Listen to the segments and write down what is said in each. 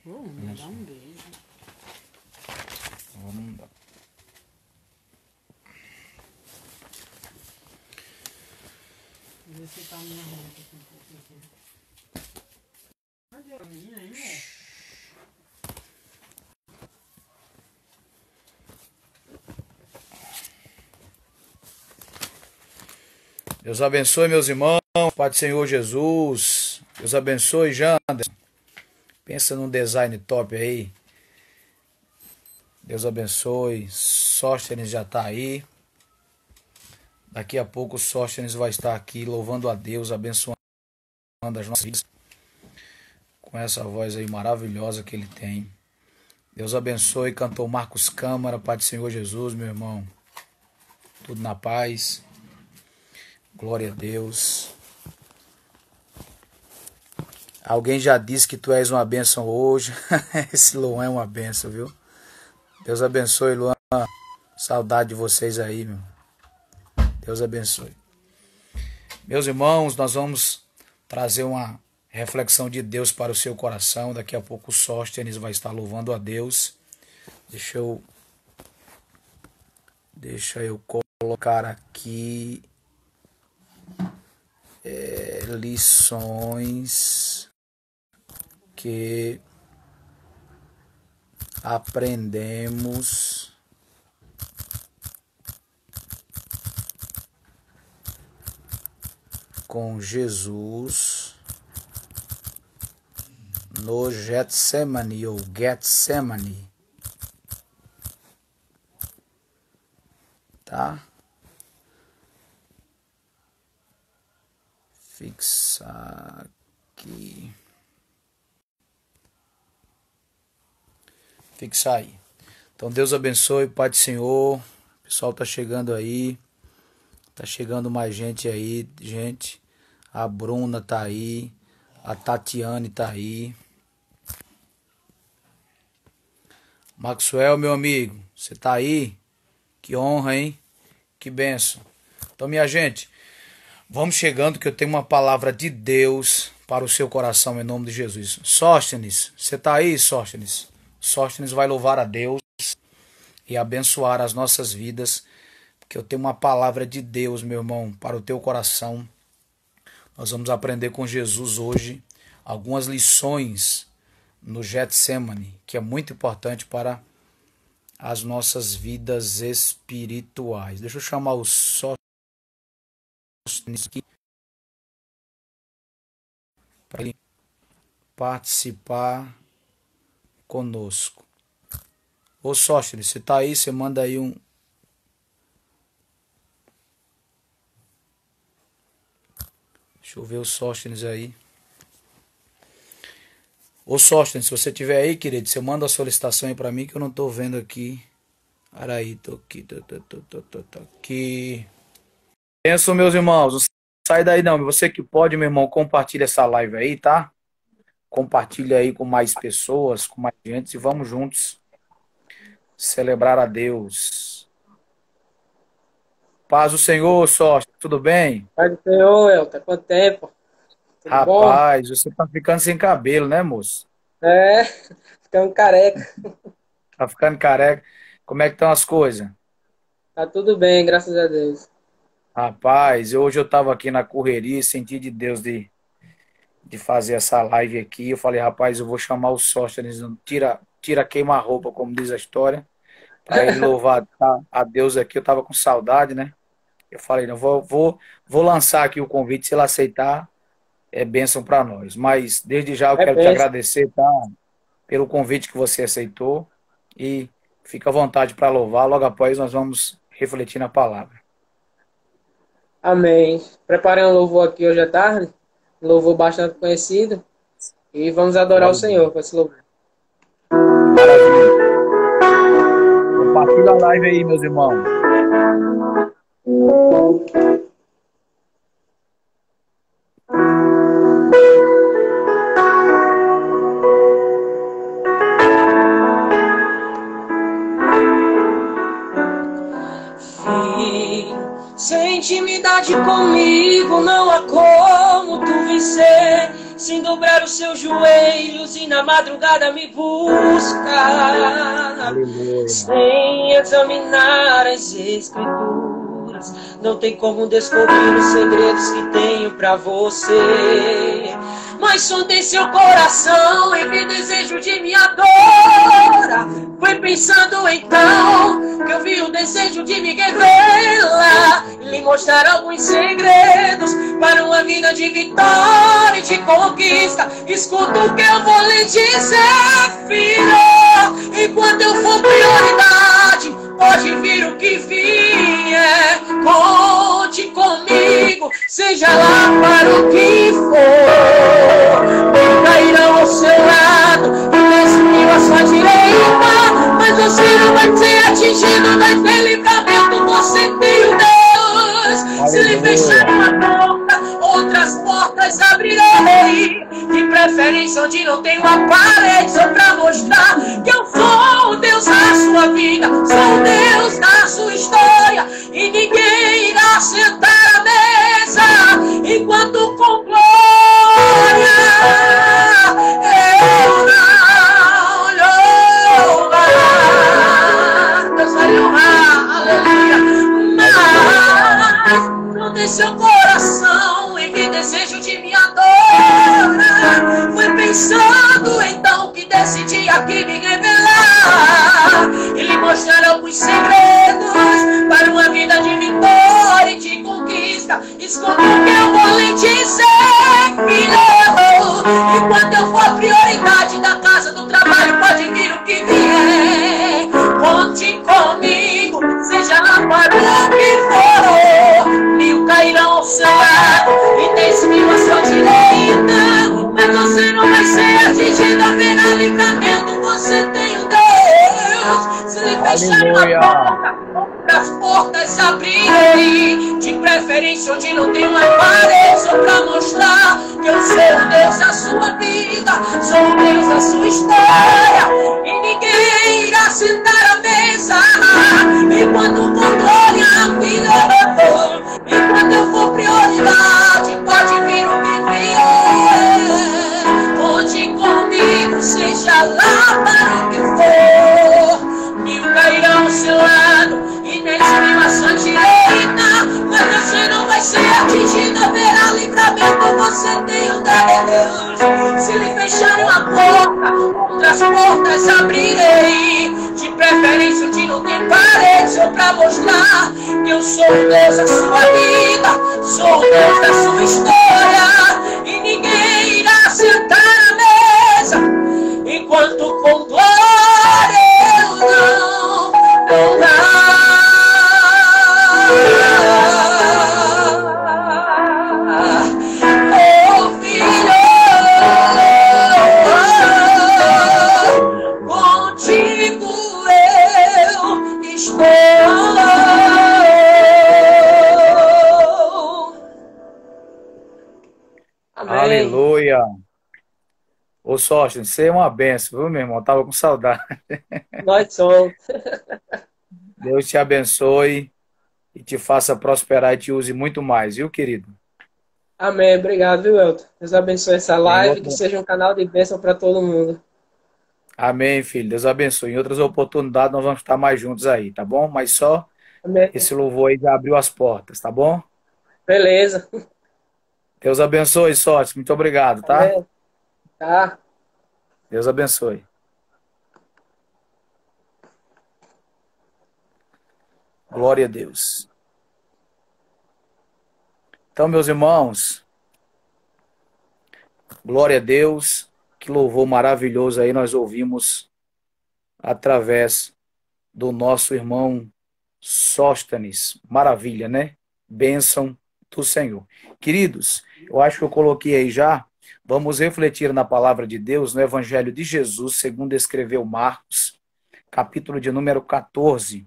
Vamos dar um beijo. Vamos dar. Vê se tá me arrumando aqui um pouquinho. Cadê a menina aí, né? Deus abençoe, meus irmãos. Pai do Senhor Jesus. Deus abençoe, Janderson. Pensa num design top aí. Deus abençoe. Sóstenes já está aí. Daqui a pouco o Sóstenes vai estar aqui louvando a Deus, abençoando as nossas vidas. Com essa voz aí maravilhosa que ele tem. Deus abençoe. Cantor Marcos Câmara. Pai do Senhor Jesus, meu irmão. Tudo na paz. Glória a Deus. Alguém já disse que tu és uma bênção hoje. Esse Luan é uma bênção, viu? Deus abençoe, Luan. Saudade de vocês aí, meu. Deus abençoe. Meus irmãos, nós vamos trazer uma reflexão de Deus para o seu coração. Daqui a pouco o Sóstenes vai estar louvando a Deus. Deixa eu colocar aqui lições que aprendemos com Jesus no Getsemane ou Getsemane, tá? Fixar aqui. Fixar aí. Então Deus abençoe, Pai do Senhor. O pessoal tá chegando aí. Tá chegando mais gente aí, gente. A Bruna tá aí. A Tatiane tá aí. Maxwell, meu amigo, você tá aí? Que honra, hein? Que bênção. Então, minha gente, vamos chegando que eu tenho uma palavra de Deus para o seu coração em nome de Jesus. Sóstenes, você tá aí, Sóstenes? Sóstenes vai louvar a Deus e abençoar as nossas vidas, porque eu tenho uma palavra de Deus, meu irmão, para o teu coração. Nós vamos aprender com Jesus hoje algumas lições no Getsemane, que é muito importante para as nossas vidas espirituais. Deixa eu chamar o Sóstenes aqui para ele participar conosco. Ô Sóstenes, você tá aí? Você manda aí um... Deixa eu ver o Sóstenes aí. Ô Sóstenes, se você tiver aí, querido, você manda a solicitação aí pra mim que eu não tô vendo aqui. Para aí, tô aqui, tô aqui. Penso, meus irmãos, não sai daí não. Você que pode, meu irmão, compartilha essa live aí, tá? Compartilha aí com mais pessoas, com mais gente, e vamos juntos celebrar a Deus. Paz do Senhor, Sóstenes, tudo bem? Paz do Senhor, Elton, quanto tempo? Tudo bom? Rapaz, você tá ficando sem cabelo, né, moço? É, ficando careca. Tá ficando careca. Como é que estão as coisas? Tá tudo bem, graças a Deus. Rapaz, hoje eu tava aqui na correria, senti de Deus de fazer essa live aqui. Eu falei, rapaz, eu vou chamar o Sóstenes, tira queima-roupa, como diz a história, para ele louvar a Deus aqui. Eu tava com saudade, né? Eu falei, não, vou lançar aqui o convite, se ele aceitar, é bênção para nós. Mas desde já eu É quero te bênção. agradecer, tá? Pelo convite que você aceitou e fica à vontade para louvar. Logo após nós vamos refletir na palavra. Amém. Preparei um louvor aqui hoje à tarde, um louvor bastante conhecido, e vamos adorar o Glória a Deus. Senhor com esse louvor. Maravilha. Compartilha a live aí, meus irmãos. Sem intimidade comigo não há como tu vencer. Se sem dobrar os seus joelhos e na madrugada me busca, Aleluia. sem examinar as escrituras, não tem como descobrir os segredos que tenho pra você. Mas sondei seu coração e vi desejo de me adorar. Foi pensando então que eu vi o desejo de me revelar e lhe mostrar alguns segredos para uma vida de vitória e de conquista. Escuta o que eu vou lhe dizer, filho. Enquanto eu for prioridade, pode vir o que vier. Conte comigo, seja lá para o que for. Cairão ao seu lado e 10.000 à sua direita, mas você não vai ser atingido, vai ter livramento. Você tem o Deus. Se lhe fechar uma porta, outras portas abrirei. De preferência onde não tem uma parede, só pra mostrar que eu sou o Deus da sua vida, sou o Deus da sua história, e ninguém irá sentar à mesa enquanto com glória eu não louvar. Deus vai honrar, aleluia. Mas não tem seu coração e que desejo de me adorar. Foi pensando então que decidi aqui me revelar e lhe mostrar alguns segredos para uma vida de vitória e de conquista. Escuta o que eu vou lhe dizer, filho. Enquanto eu for prioridade da casa, do trabalho, pode vir o que vier. Conte comigo, seja lá para o que for. 1.000 cairão ao seu lado e 10.000 à sua direita, mas você não vai ser atingido, haverá livramento. Você tem o Deus. Se lhe fechar uma porta, outras portas abrirei. De preferência onde não tem uma parede, só pra mostrar que eu sou o Deus da sua vida, sou o Deus da sua história, e ninguém irá sentar à mesa enquanto o controle a vida. Enquanto eu for prioridade, pode vir o que vier. Conte comigo, seja lá para o que for. 1.000 cairão ao seu lado e 10.000 à sua direita, mas você não vai ser atingido, haverá livramento. Você tem o Deus. Se lhe fechar uma porta, outras portas abrirei. De preferência onde não tem parede, só pra mostrar que eu sou o Deus da sua vida, sou o Deus da sua história, e ninguém irá sentar à mesa enquanto com glória eu não dar. Oh, filho, contigo eu estou. Amém. Aleluia. Ô Sóstenes, você é uma benção, viu, meu irmão? Tava com saudade. Nós somos. Deus te abençoe e te faça prosperar e te use muito mais, viu, querido? Amém. Obrigado, viu, Elton? Deus abençoe essa live, que seja um canal de bênção para todo mundo. Amém, filho. Deus abençoe. Em outras oportunidades nós vamos estar mais juntos aí, tá bom? Mas só Amém. esse louvor aí já abriu as portas, tá bom? Beleza. Deus abençoe, Sóstenes. Muito obrigado, tá? Amém. Tá. Deus abençoe. Glória a Deus. Então, meus irmãos, glória a Deus. Que louvor maravilhoso aí nós ouvimos através do nosso irmão Sóstenes. Maravilha, né? Bênção do Senhor. Queridos, eu acho que eu coloquei aí já. Vamos refletir na palavra de Deus, no Evangelho de Jesus, segundo escreveu Marcos, capítulo de número 14,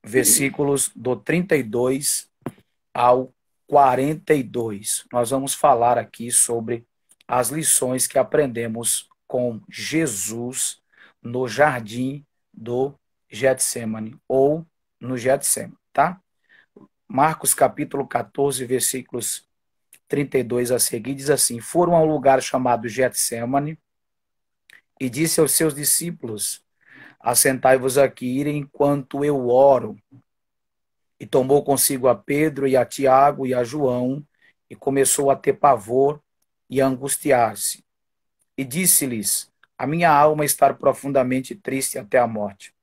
versículos do 32 ao 42. Nós vamos falar aqui sobre as lições que aprendemos com Jesus no jardim do Getsemane, ou no Getsemane, tá? Marcos capítulo 14, versículos 32 a seguir, diz assim: foram a um lugar chamado Getsemane e disse aos seus discípulos: assentai-vos aqui enquanto eu oro. E tomou consigo a Pedro e a Tiago e a João e começou a ter pavor e a angustiar-se. E disse-lhes: a minha alma está profundamente triste até a morte.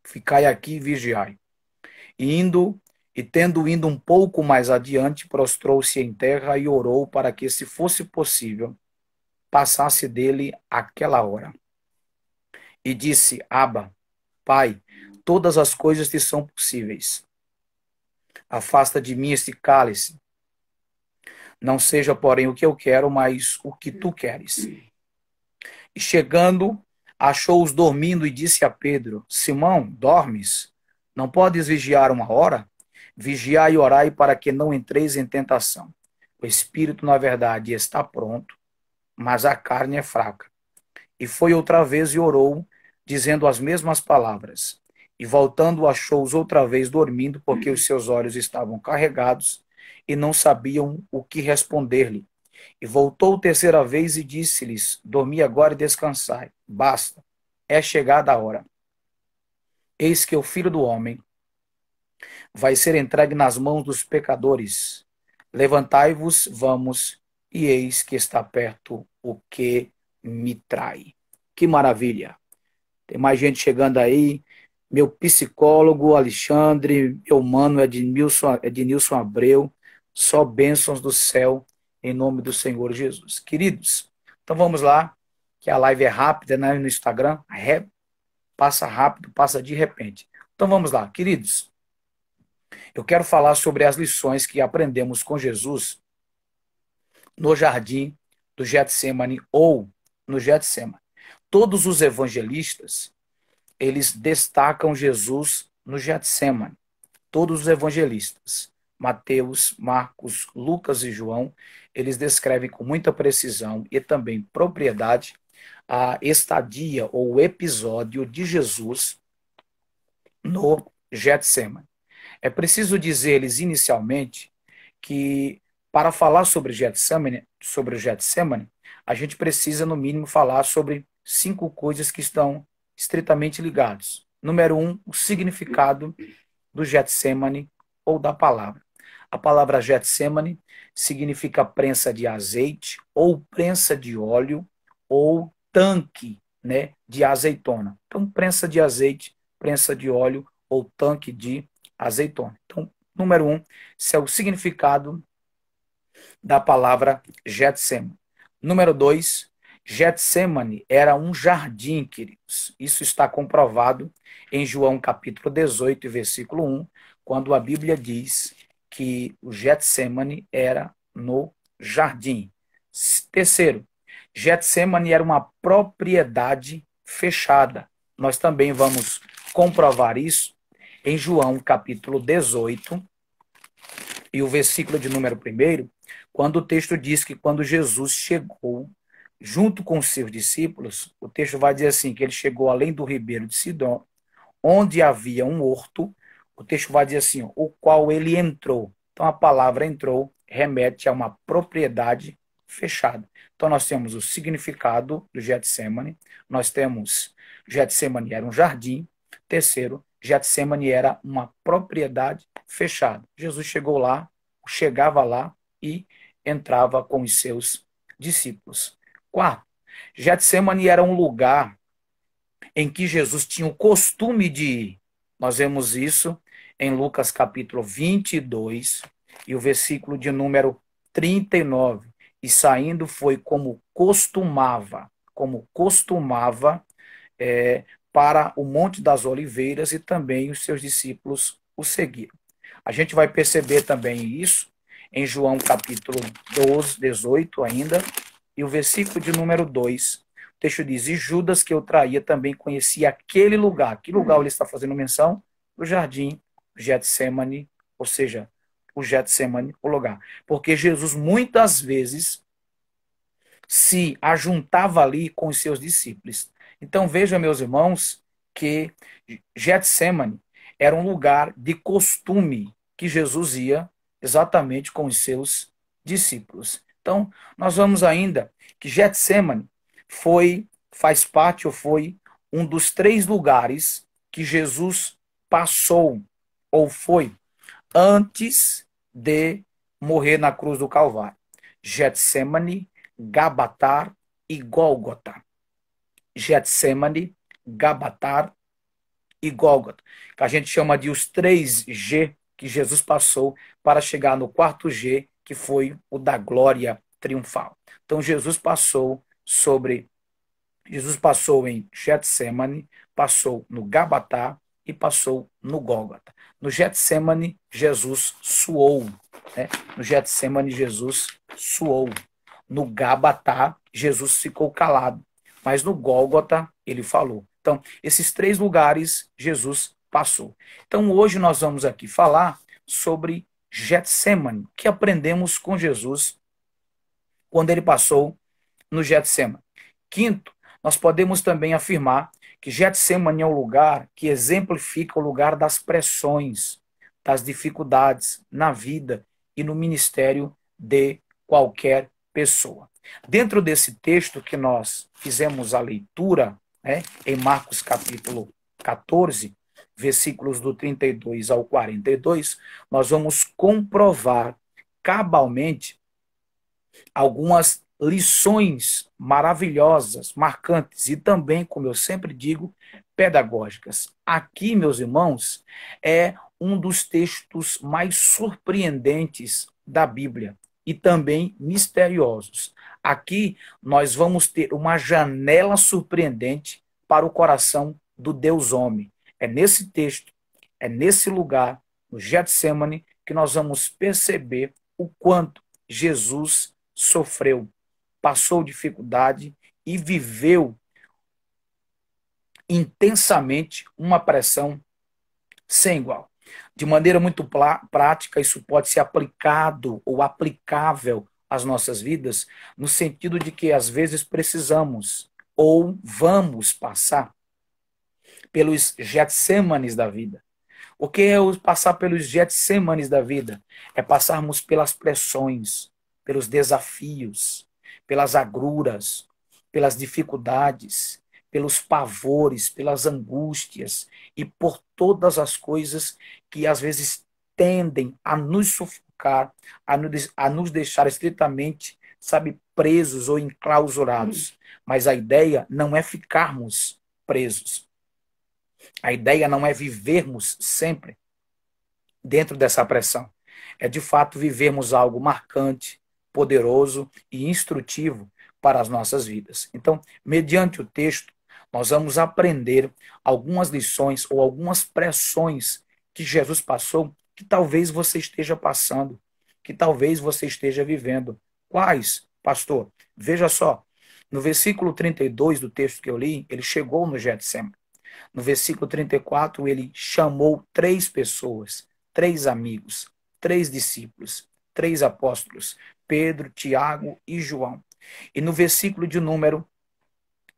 Ficai aqui e vigiai. E tendo ido um pouco mais adiante, prostrou-se em terra e orou para que, se fosse possível, passasse dele aquela hora. E disse: Abba, Pai, todas as coisas te são possíveis. Afasta de mim este cálice. Não seja, porém, o que eu quero, mas o que tu queres. E chegando, achou-os dormindo e disse a Pedro: Simão, dormes? Não podes vigiar uma hora? Vigiai e orai para que não entreis em tentação. O espírito, na verdade, está pronto, mas a carne é fraca. E foi outra vez e orou, dizendo as mesmas palavras. E voltando, achou-os outra vez dormindo, porque os seus olhos estavam carregados e não sabiam o que responder-lhe. E voltou terceira vez e disse-lhes: dormi agora e descansai. Basta, é chegada a hora. Eis que o Filho do Homem vai ser entregue nas mãos dos pecadores. Levantai-vos, vamos, e eis que está perto o que me trai. Que maravilha! Tem mais gente chegando aí. Meu psicólogo Alexandre, meu mano Ednilson Abreu, só bênçãos do céu, em nome do Senhor Jesus. Queridos, então vamos lá, que a live é rápida, né, no Instagram, passa rápido, passa de repente. Então vamos lá, queridos. Eu quero falar sobre as lições que aprendemos com Jesus no jardim do Getsemane ou no Getsemane. Todos os evangelistas, eles destacam Jesus no Getsemane. Todos os evangelistas, Mateus, Marcos, Lucas e João, eles descrevem com muita precisão e também propriedade a estadia ou o episódio de Jesus no Getsemane. É preciso dizer-lhes inicialmente que para falar sobre o Getsemane, a gente precisa no mínimo falar sobre 5 coisas que estão estritamente ligadas. Número 1, o significado do Getsemane ou da palavra. A palavra Getsemane significa prensa de azeite ou prensa de óleo ou tanque, né, de azeitona. Então, prensa de azeite, prensa de óleo ou tanque de azeitona. Então, número 1, esse é o significado da palavra Getsemane. Número 2, Getsemane era um jardim, queridos. Isso está comprovado em João capítulo 18, versículo 1, quando a Bíblia diz que o Getsemane era no jardim. Terceiro, Getsemane era uma propriedade fechada. Nós também vamos comprovar isso em João capítulo 18 e o versículo de número 1, quando o texto diz que quando Jesus chegou junto com os seus discípulos, o texto vai dizer assim, que ele chegou além do ribeiro de Sidom, onde havia um horto, o texto vai dizer assim, o qual ele entrou. Então a palavra entrou remete a uma propriedade fechada. Então nós temos o significado do Getsemane, nós temos Getsemane era um jardim, terceiro, Getsemane era uma propriedade fechada. Jesus chegava lá e entrava com os seus discípulos. Quarto, Getsemane era um lugar em que Jesus tinha o costume de ir. Nós vemos isso em Lucas capítulo 22 e o versículo de número 39. E saindo foi como costumava para o Monte das Oliveiras, e também os seus discípulos o seguiram. A gente vai perceber também isso em João capítulo 12, 18 ainda, e o versículo de número 2, o texto diz, e Judas, que eu traía, também conhecia aquele lugar. Que lugar ele está fazendo menção? O jardim Getsemane, ou seja, o Getsemane, o lugar. Porque Jesus muitas vezes se ajuntava ali com os seus discípulos. Então veja, meus irmãos, que Getsemane era um lugar de costume que Jesus ia exatamente com os seus discípulos. Então, nós vamos ainda que Getsemane faz parte ou foi um dos 3 lugares que Jesus passou ou foi antes de morrer na cruz do Calvário. Getsemane, Gabatar e Gólgota. Getsemane, Gabatar e Gólgota, que a gente chama de os 3G que Jesus passou para chegar no 4º G, que foi o da glória triunfal. Então Jesus passou em Getsemane, passou no Gabatá e passou no Gólgota. No Getsemane, Jesus suou. Né? No Getsemane, Jesus suou. No Gabatá, Jesus ficou calado. Mas no Gólgota, ele falou. Então, esses 3 lugares, Jesus passou. Então, hoje nós vamos aqui falar sobre Getsemane, que aprendemos com Jesus quando ele passou no Getsemane. Quinto, nós podemos também afirmar que Getsemane é um lugar que exemplifica o lugar das pressões, das dificuldades na vida e no ministério de qualquer pessoa. Dentro desse texto que nós fizemos a leitura, né, em Marcos capítulo 14, versículos do 32 ao 42, nós vamos comprovar cabalmente algumas lições maravilhosas, marcantes e também, como eu sempre digo, pedagógicas. Aqui, meus irmãos, é um dos textos mais surpreendentes da Bíblia e também misteriosos. Aqui nós vamos ter uma janela surpreendente para o coração do Deus homem. É nesse texto, é nesse lugar, no Getsemane, que nós vamos perceber o quanto Jesus sofreu, passou dificuldade e viveu intensamente uma pressão sem igual. De maneira muito prática, isso pode ser aplicado ou aplicável às nossas vidas, no sentido de que às vezes precisamos ou vamos passar pelos Getsêmanes da vida. O que é passar pelos Getsêmanes da vida? É passarmos pelas pressões, pelos desafios, pelas agruras, pelas dificuldades, pelos pavores, pelas angústias e por todas as coisas que às vezes tendem a nos sufocar, a nos deixar estritamente, sabe, presos ou enclausurados. Mas a ideia não é ficarmos presos. A ideia não é vivermos sempre dentro dessa pressão. É de fato vivermos algo marcante, poderoso e instrutivo para as nossas vidas. Então, mediante o texto, nós vamos aprender algumas lições ou algumas pressões que Jesus passou, que talvez você esteja passando, que talvez você esteja vivendo. Quais, pastor? Veja só, no versículo 32 do texto que eu li, ele chegou no Getsemane. No versículo 34, ele chamou 3 pessoas, 3 amigos, 3 discípulos, 3 apóstolos, Pedro, Tiago e João. E no versículo de número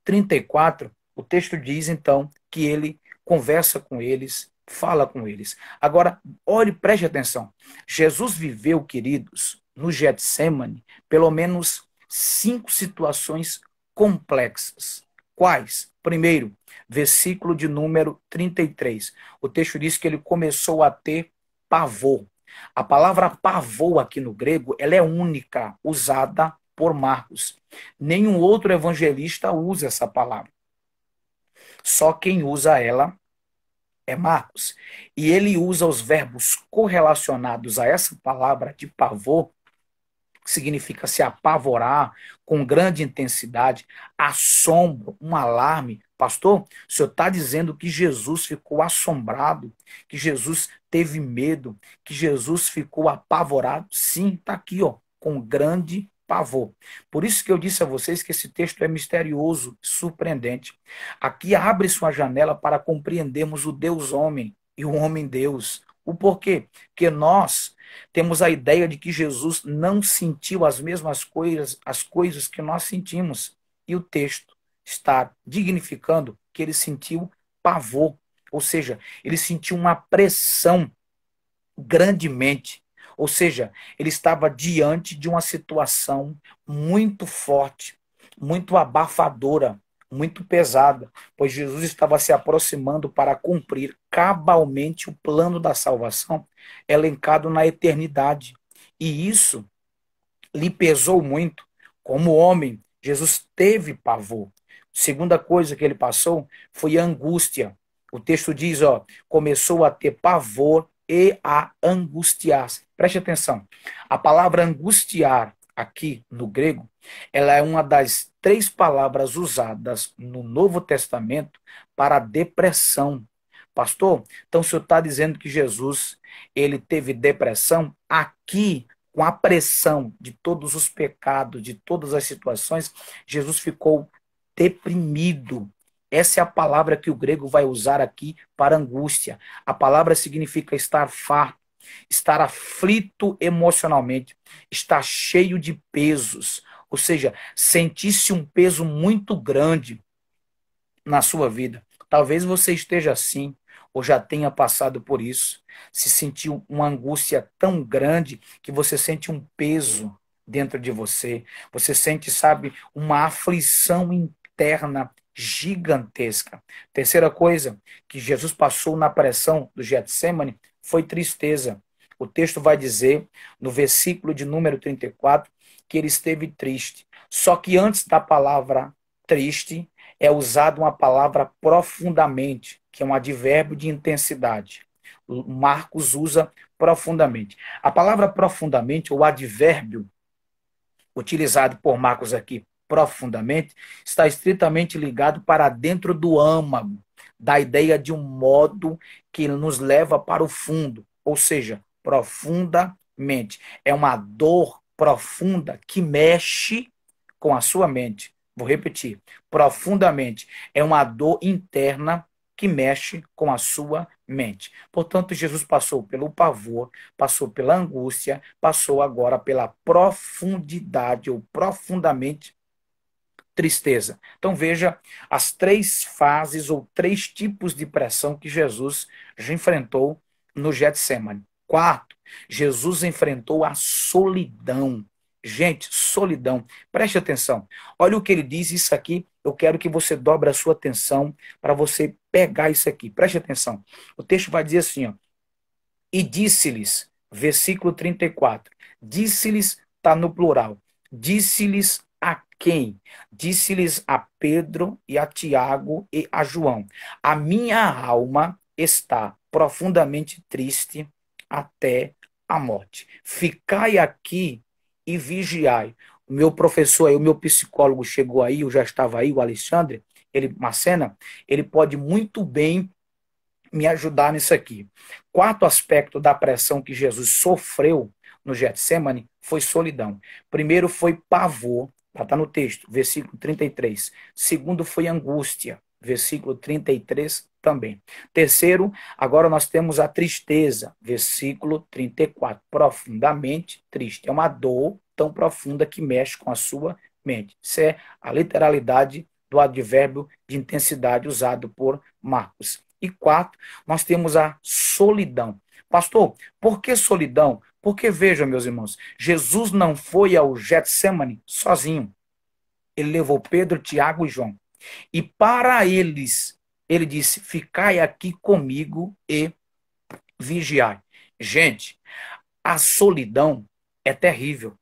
34, o texto diz, então, que ele conversa com eles, fala com eles. Agora, olhe, preste atenção. Jesus viveu, queridos, no Getsemane, pelo menos 5 situações complexas. Quais? Primeiro, versículo de número 33. O texto diz que ele começou a ter pavor. A palavra pavor aqui no grego, ela é única, usada por Marcos. Nenhum outro evangelista usa essa palavra. Só quem usa ela é Marcos. E ele usa os verbos correlacionados a essa palavra de pavor, que significa se apavorar com grande intensidade, assombro, um alarme. Pastor, o senhor está dizendo que Jesus ficou assombrado, que Jesus teve medo, que Jesus ficou apavorado? Sim, está aqui, ó, com grande pavor. Por isso que eu disse a vocês que esse texto é misterioso, surpreendente. Aqui abre-se uma janela para compreendermos o Deus homem e o homem Deus. O porquê? Porque nós temos a ideia de que Jesus não sentiu as mesmas coisas, as coisas que nós sentimos. E o texto está dignificando que ele sentiu pavor. Ou seja, ele sentiu uma pressão grandemente. Ou seja, ele estava diante de uma situação muito forte, muito abafadora, muito pesada, pois Jesus estava se aproximando para cumprir cabalmente o plano da salvação elencado na eternidade. E isso lhe pesou muito. Como homem, Jesus teve pavor. Segunda coisa que ele passou foi a angústia. O texto diz, começou a ter pavor e a angustiar-se. Preste atenção. A palavra angustiar aqui no grego, ela é uma das 3 palavras usadas no Novo Testamento para depressão. Pastor, então o senhor está dizendo que Jesus, ele teve depressão? Aqui, com a pressão de todos os pecados, de todas as situações, Jesus ficou deprimido. Essa é a palavra que o grego vai usar aqui para angústia. A palavra significa estar farto, estar aflito emocionalmente, estar cheio de pesos, ou seja, sentir-se um peso muito grande na sua vida. Talvez você esteja assim, ou já tenha passado por isso, se sentiu uma angústia tão grande que você sente um peso dentro de você, você sente, sabe, uma aflição interna gigantesca. Terceira coisa que Jesus passou na pressão do Getsemane foi tristeza. O texto vai dizer, no versículo de número 34, que ele esteve triste. Só que antes da palavra triste, é usada uma palavra profundamente, que é um advérbio de intensidade. Marcos usa profundamente. A palavra profundamente, ou advérbio utilizado por Marcos aqui, profundamente, está estritamente ligado para dentro do âmago, da ideia de um modo que nos leva para o fundo, ou seja, profundamente. É uma dor profunda que mexe com a sua mente. Vou repetir, profundamente. É uma dor interna que mexe com a sua mente. Portanto, Jesus passou pelo pavor, passou pela angústia, passou agora pela profundidade ou profundamente tristeza. Então veja as 3 fases ou 3 tipos de pressão que Jesus já enfrentou no Getsemane. Quarto, Jesus enfrentou a solidão. Gente, solidão. Preste atenção. Olha o que ele diz, isso aqui, eu quero que você dobre a sua atenção para você pegar isso aqui. Preste atenção. O texto vai dizer assim, e disse-lhes, versículo 34, disse-lhes, está no plural, disse-lhes a quem? Disse-lhes a Pedro e a Tiago e a João, a minha alma está profundamente triste até a morte. Ficai aqui e vigiai. O meu professor aí, o meu psicólogo chegou aí, eu já estava aí, o Alexandre, Macena, ele pode muito bem me ajudar nisso aqui. Quarto aspecto da pressão que Jesus sofreu no Getsemane foi solidão. Primeiro foi pavor, está no texto, versículo 33. Segundo foi angústia, versículo 33 também. Terceiro, agora nós temos a tristeza, versículo 34. Profundamente triste. É uma dor tão profunda que mexe com a sua mente. Isso é a literalidade do advérbio de intensidade usado por Marcos. E 4, nós temos a solidão. Pastor, por que solidão? Porque, veja, meus irmãos, Jesus não foi ao Getsemane sozinho. Ele levou Pedro, Tiago e João. E para eles, ele disse, ficai aqui comigo e vigiai. Gente, a solidão é terrível.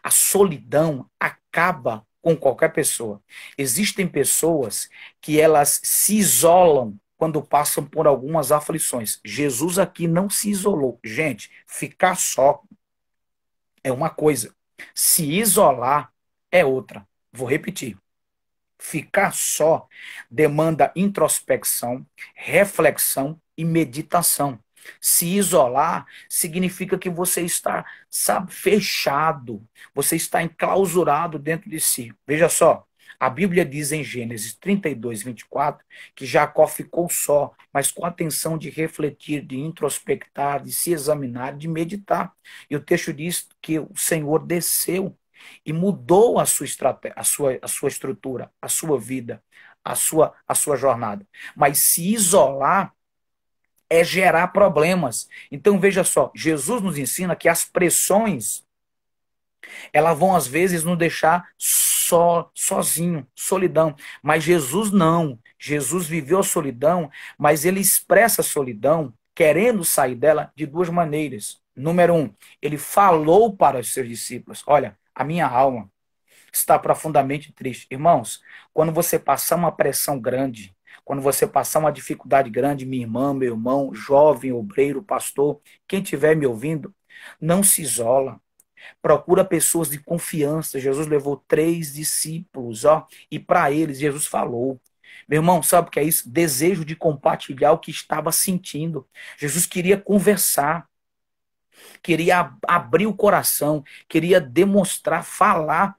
A solidão acaba com qualquer pessoa. Existem pessoas que elas se isolam quando passam por algumas aflições. Jesus aqui não se isolou. Gente, ficar só é uma coisa. Se isolar é outra. Vou repetir. Ficar só demanda introspecção, reflexão e meditação. Se isolar significa que você está, sabe, fechado. Você está enclausurado dentro de si. Veja só, a Bíblia diz em Gênesis 32, 24, que Jacó ficou só, mas com a intenção de refletir, de introspectar, de se examinar, de meditar. E o texto diz que o Senhor desceu e mudou a sua estratégia, a sua estrutura, a sua vida, a sua jornada. Mas se isolar é gerar problemas. Então veja só, Jesus nos ensina que as pressões, elas vão às vezes nos deixar sozinho, solidão. Mas Jesus não. Jesus viveu a solidão, mas ele expressa a solidão, querendo sair dela de duas maneiras. Número um, ele falou para os seus discípulos: olha, a minha alma está profundamente triste. Irmãos, quando você passar uma pressão grande, quando você passar uma dificuldade grande, minha irmã, meu irmão, jovem, obreiro, pastor, quem estiver me ouvindo, não se isola. Procura pessoas de confiança. Jesus levou 3 discípulos, ó, e para eles Jesus falou. Meu irmão, sabe o que é isso? Desejo de compartilhar o que estava sentindo. Jesus queria conversar, queria abrir o coração, queria demonstrar, falar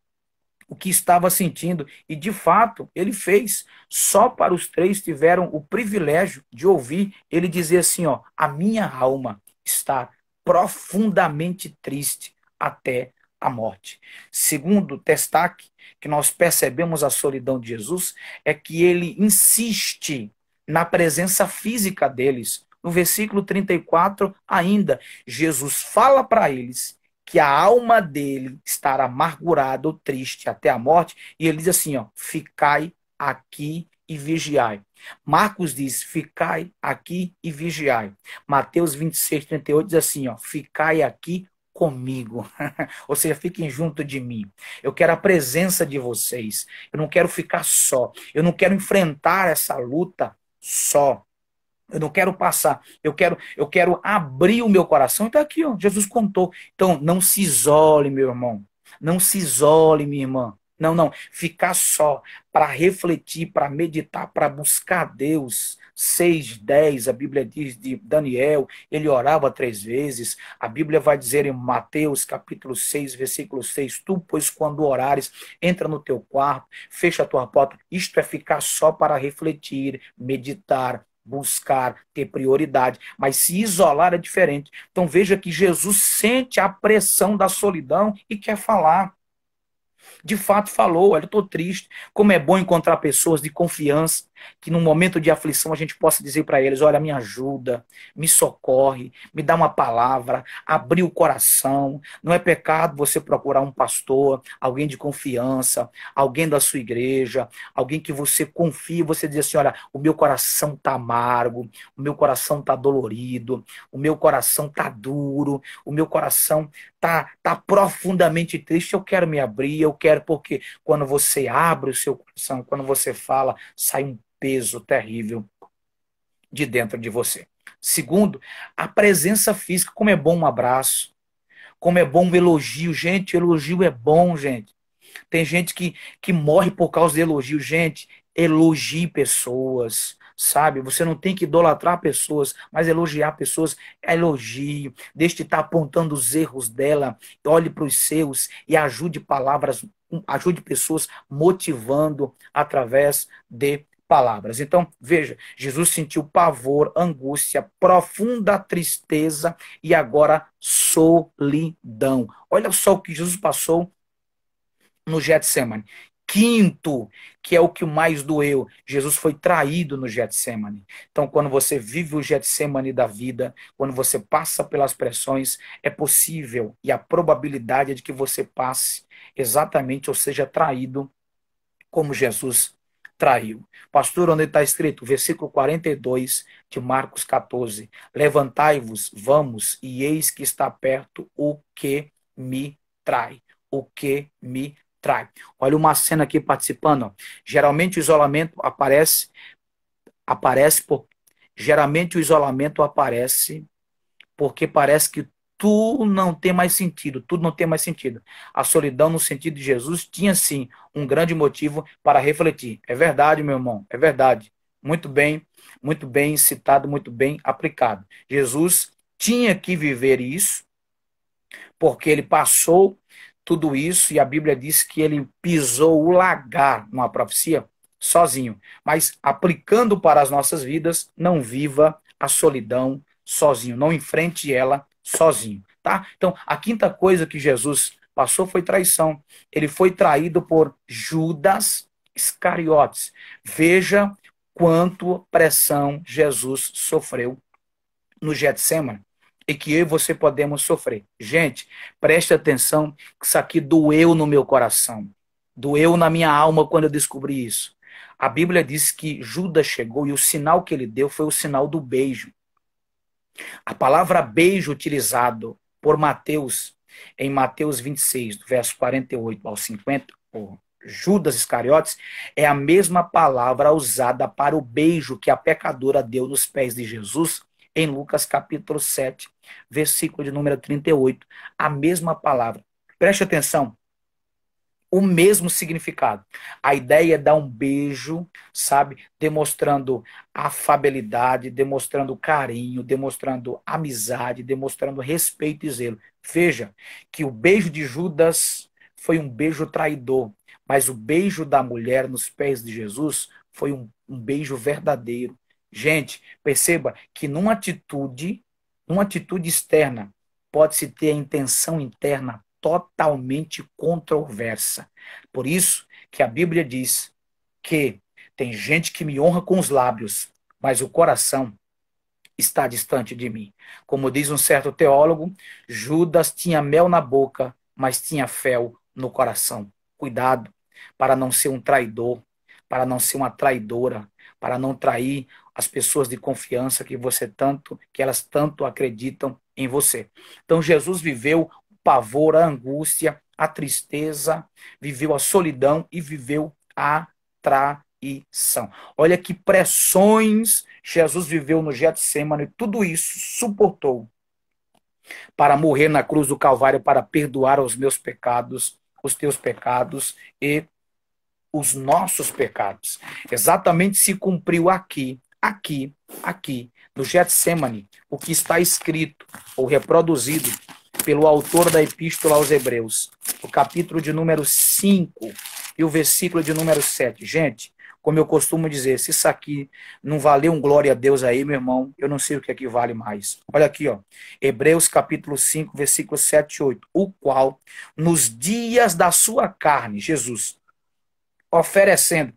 o que estava sentindo. E, de fato, ele fez. Só para os 3 tiveram o privilégio de ouvir ele dizer assim, ó, a minha alma está profundamente triste até a morte. Segundo destaque que nós percebemos a solidão de Jesus é que ele insiste na presença física deles. No versículo 34, ainda, Jesus fala para eles que a alma dele estará amargurada ou triste até a morte, e ele diz assim, ó, ficai aqui e vigiai. Marcos diz, ficai aqui e vigiai. Mateus 26, 38 diz assim, ó, ficai aqui comigo. Ou seja, fiquem junto de mim. Eu quero a presença de vocês. Eu não quero ficar só. Eu não quero enfrentar essa luta só. Eu não quero passar, eu quero abrir o meu coração. Então aqui, ó, Jesus contou. Então, não se isole, meu irmão. Não se isole, minha irmã. Não, não. Ficar só para refletir, para meditar, para buscar Deus. 6:10, a Bíblia diz de Daniel, ele orava 3 vezes. A Bíblia vai dizer em Mateus, capítulo 6, versículo 6, tu, pois, quando orares, entra no teu quarto, fecha a tua porta. Isto é ficar só para refletir, meditar, buscar, ter prioridade, mas se isolar é diferente. Então veja que Jesus sente a pressão da solidão e quer falar. De fato falou, olha, eu estou triste. Como é bom encontrar pessoas de confiança, que no momento de aflição a gente possa dizer para eles, olha, me ajuda, me socorre, me dá uma palavra, abrir o coração. Não é pecado você procurar um pastor, alguém de confiança, alguém da sua igreja, alguém que você confie, você diz assim, olha, o meu coração está amargo, o meu coração está dolorido, o meu coração está duro, o meu coração tá profundamente triste, eu quero me abrir, eu quero, porque quando você abre o seu coração, quando você fala, sai um peso terrível de dentro de você. Segundo, a presença física, como é bom um abraço, como é bom um elogio, gente, elogio é bom, gente. Tem gente que morre por causa de elogio, gente, elogie pessoas, sabe? Você não tem que idolatrar pessoas, mas elogiar pessoas é elogio. Deixe de estar apontando os erros dela, olhe para os seus e ajude pessoas motivando através de palavras. Então, veja, Jesus sentiu pavor, angústia, profunda tristeza e agora solidão. Olha só o que Jesus passou no Getsemane. Quinto, que é o que mais doeu, Jesus foi traído no Getsemane. Então, quando você vive o Getsemane da vida, quando você passa pelas pressões, é possível e a probabilidade é de que você passe exatamente, ou seja, traído como Jesus traiu. Pastor, onde está escrito? Versículo 42 de Marcos 14. Levantai-vos, vamos, e eis que está perto o que me trai. O que me trai. Olha uma cena aqui participando. Ó. Geralmente o isolamento geralmente o isolamento aparece porque parece que tudo não tem mais sentido, tudo não tem mais sentido. A solidão, no sentido de Jesus, tinha sim um grande motivo para refletir. É verdade, meu irmão, é verdade. Muito bem citado, muito bem aplicado. Jesus tinha que viver isso, porque ele passou tudo isso, e a Bíblia diz que ele pisou o lagar numa profecia sozinho. Mas aplicando para as nossas vidas, não viva a solidão sozinho, não enfrente ela sozinho, tá? Então, a quinta coisa que Jesus passou foi traição. Ele foi traído por Judas Iscariotes. Veja quanto pressão Jesus sofreu no Getsemane e que eu e você podemos sofrer. Gente, preste atenção que isso aqui doeu no meu coração. Doeu na minha alma quando eu descobri isso. A Bíblia diz que Judas chegou e o sinal que ele deu foi o sinal do beijo. A palavra beijo utilizado por Mateus, em Mateus 26, do verso 48 ao 50, por Judas Iscariotes, é a mesma palavra usada para o beijo que a pecadora deu nos pés de Jesus em Lucas capítulo 7, versículo de número 38. A mesma palavra. Preste atenção. O mesmo significado. A ideia é dar um beijo, sabe? Demonstrando afabilidade, demonstrando carinho, demonstrando amizade, demonstrando respeito e zelo. Veja que o beijo de Judas foi um beijo traidor, mas o beijo da mulher nos pés de Jesus foi um beijo verdadeiro. Gente, perceba que numa atitude externa, pode-se ter a intenção interna totalmente controversa. Por isso que a Bíblia diz que tem gente que me honra com os lábios, mas o coração está distante de mim. Como diz um certo teólogo, Judas tinha mel na boca, mas tinha fel no coração. Cuidado para não ser um traidor, para não ser uma traidora, para não trair as pessoas de confiança que elas tanto acreditam em você. Então Jesus viveu o pavor, a angústia, a tristeza, viveu a solidão e viveu a traição. Olha que pressões Jesus viveu no Getsemane, tudo isso suportou para morrer na cruz do Calvário, para perdoar os meus pecados, os teus pecados e os nossos pecados. Exatamente se cumpriu aqui, no Getsemane, o que está escrito ou reproduzido pelo autor da Epístola aos Hebreus, o capítulo de número 5 e o versículo de número 7. Gente, como eu costumo dizer, se isso aqui não valeu um glória a Deus aí, meu irmão, eu não sei o que aqui vale mais. Olha aqui, ó, Hebreus capítulo 5, versículos 7 e 8, o qual, nos dias da sua carne, Jesus, oferecendo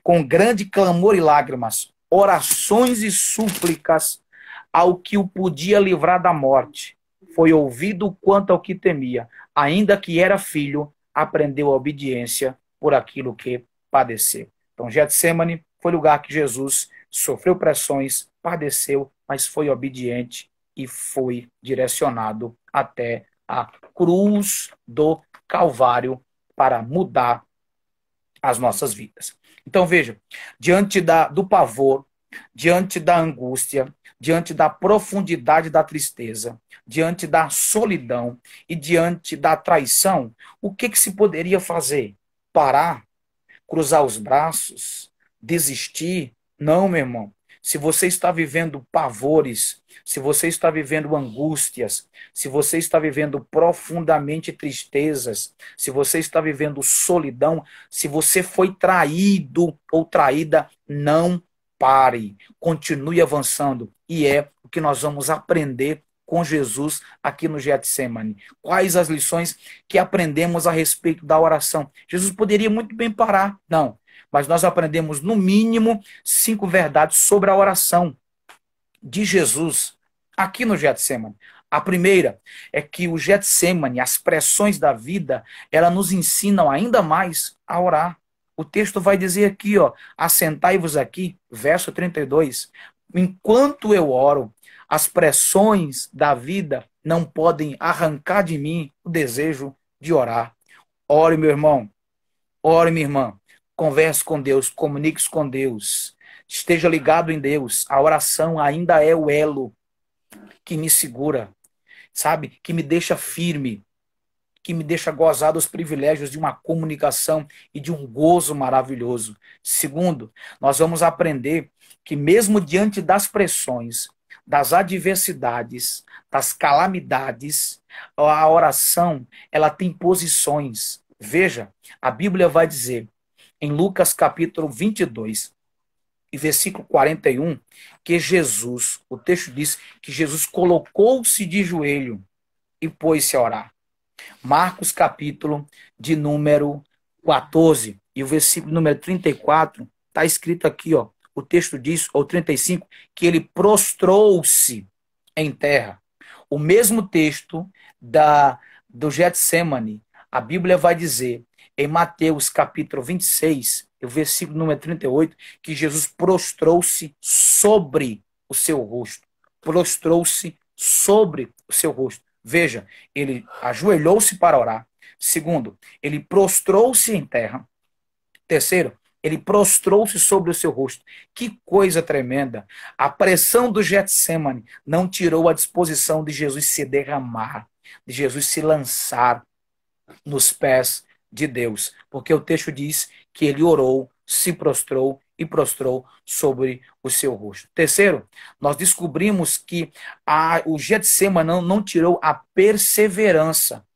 com grande clamor e lágrimas, orações e súplicas ao que o podia livrar da morte, foi ouvido quanto ao que temia, ainda que era filho, aprendeu a obediência por aquilo que padeceu. Então, Getsemane foi lugar que Jesus sofreu pressões, padeceu, mas foi obediente e foi direcionado até a cruz do Calvário para mudar as nossas vidas. Então, veja, diante do pavor, diante da angústia, diante da profundidade da tristeza, diante da solidão e diante da traição, o que se poderia fazer? Parar? Cruzar os braços? Desistir? Não, meu irmão. Se você está vivendo pavores, se você está vivendo angústias, se você está vivendo profundamente tristezas, se você está vivendo solidão, se você foi traído ou traída, não pare, continue avançando. E é o que nós vamos aprender com Jesus aqui no Getsemane. Quais as lições que aprendemos a respeito da oração? Jesus poderia muito bem parar, não. Mas nós aprendemos, no mínimo, 5 verdades sobre a oração de Jesus aqui no Getsemane. A primeira é que o Getsemane, as pressões da vida, elas nos ensinam ainda mais a orar. O texto vai dizer aqui, ó, assentai-vos aqui, verso 32, enquanto eu oro, as pressões da vida não podem arrancar de mim o desejo de orar. Ore, meu irmão, ore, minha irmã, converse com Deus, comunique-se com Deus, esteja ligado em Deus. A oração ainda é o elo que me segura, sabe? Que me deixa firme, que me deixa gozar dos privilégios de uma comunicação e de um gozo maravilhoso. Segundo, nós vamos aprender que mesmo diante das pressões, das adversidades, das calamidades, a oração, ela tem posições. Veja, a Bíblia vai dizer, em Lucas capítulo 22, e versículo 41, que Jesus, o texto diz que Jesus colocou-se de joelho e pôs-se a orar. Marcos capítulo de número 14 e o versículo número 34 está escrito aqui, ó, o texto diz, ou 35, que ele prostrou-se em terra. O mesmo texto do Getsemane, a Bíblia vai dizer, em Mateus capítulo 26, o versículo número 38, que Jesus prostrou-se sobre o seu rosto. Prostrou-se sobre o seu rosto. Veja, ele ajoelhou-se para orar. Segundo, ele prostrou-se em terra. Terceiro, ele prostrou-se sobre o seu rosto. Que coisa tremenda. A pressão do Getsemane não tirou a disposição de Jesus se derramar, de Jesus se lançar nos pés de Deus. Porque o texto diz que ele orou, se prostrou e prostrou sobre o seu rosto. Terceiro, nós descobrimos que o Getsemane não tirou a perseverança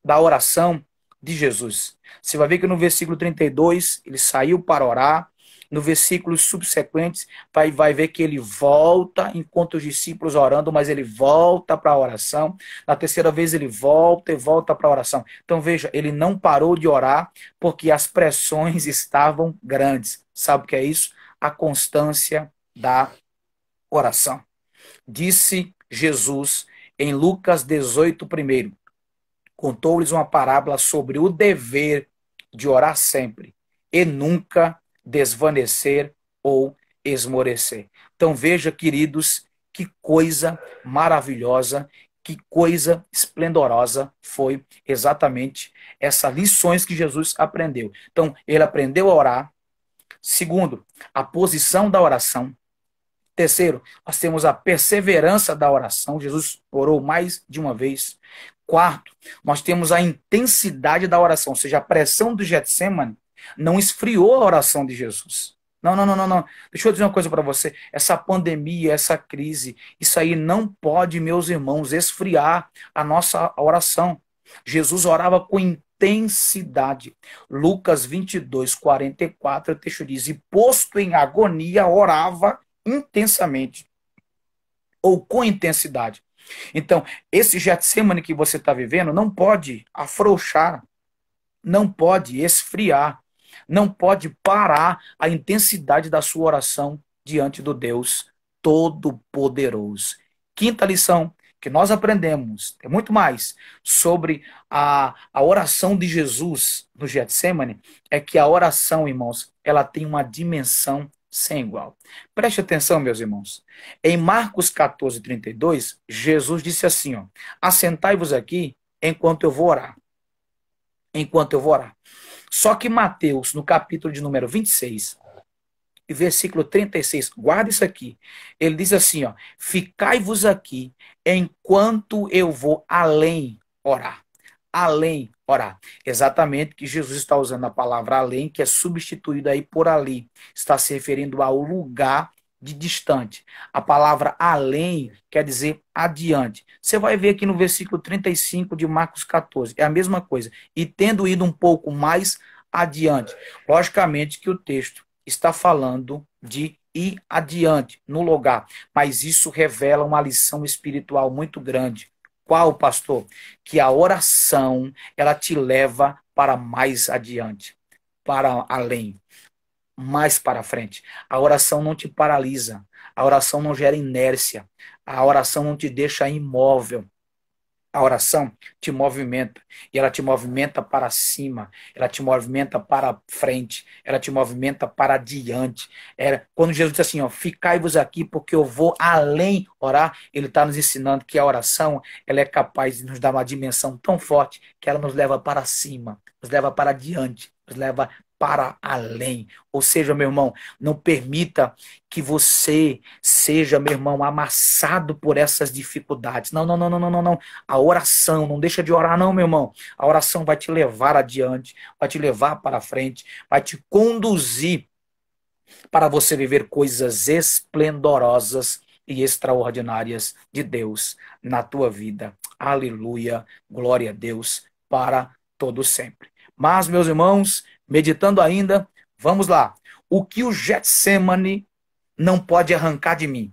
da oração de Jesus. Você vai ver que no versículo 32, ele saiu para orar. No versículo subsequente, vai ver que ele volta, enquanto os discípulos orando, mas ele volta para a oração. Na terceira vez, ele volta e volta para a oração. Então, veja, ele não parou de orar, porque as pressões estavam grandes. Sabe o que é isso? A constância da oração. Disse Jesus em Lucas 18, primeiro. Contou-lhes uma parábola sobre o dever de orar sempre e nunca desvanecer ou esmorecer. Então veja, queridos, que coisa maravilhosa, que coisa esplendorosa foi exatamente essas lições que Jesus aprendeu. Então, ele aprendeu a orar. Segundo, a posição da oração. Terceiro, nós temos a perseverança da oração. Jesus orou mais de uma vez. Quarto, nós temos a intensidade da oração, ou seja, a pressão do Getsemane não esfriou a oração de Jesus. Não. Deixa eu dizer uma coisa para você. Essa pandemia, essa crise, isso aí não pode, meus irmãos, esfriar a nossa oração. Jesus orava com intensidade. Lucas 22, 44, o texto diz, e posto em agonia, orava intensamente, ou com intensidade. Então, esse Getsemane que você está vivendo não pode afrouxar, não pode esfriar, não pode parar a intensidade da sua oração diante do Deus Todo-Poderoso. Quinta lição que nós aprendemos, tem muito mais, sobre a oração de Jesus no Getsemane, é que a oração, irmãos, ela tem uma dimensão sem igual. Preste atenção, meus irmãos. Em Marcos 14, 32, Jesus disse assim, ó, assentai-vos aqui enquanto eu vou orar. Enquanto eu vou orar. Só que Mateus, no capítulo de número 26, e versículo 36, guarda isso aqui. Ele diz assim, ó, ficai-vos aqui enquanto eu vou além orar. Além orar. Exatamente que Jesus está usando a palavra além, que é substituída aí por ali. Está se referindo ao lugar de distante. A palavra além quer dizer adiante. Você vai ver aqui no versículo 35 de Marcos 14. É a mesma coisa. E tendo ido um pouco mais adiante. Logicamente que o texto está falando de ir adiante no lugar. Mas isso revela uma lição espiritual muito grande. Qual, pastor? Que a oração, ela te leva para mais adiante, para além, mais para frente. A oração não te paralisa, a oração não gera inércia, a oração não te deixa imóvel. A oração te movimenta, e ela te movimenta para cima, ela te movimenta para frente, ela te movimenta para adiante. Quando Jesus diz assim, ó, ficai-vos aqui porque eu vou além orar, ele está nos ensinando que a oração, ela é capaz de nos dar uma dimensão tão forte que ela nos leva para cima, nos leva para adiante, nos leva para além. Ou seja, meu irmão, não permita que você seja, meu irmão, amassado por essas dificuldades. Não. A oração, não deixa de orar não, meu irmão. A oração vai te levar adiante, vai te levar para frente, vai te conduzir para você viver coisas esplendorosas e extraordinárias de Deus na tua vida. Aleluia, glória a Deus para todo sempre. Mas, meus irmãos, meditando ainda, vamos lá. O que o Getsemane não pode arrancar de mim?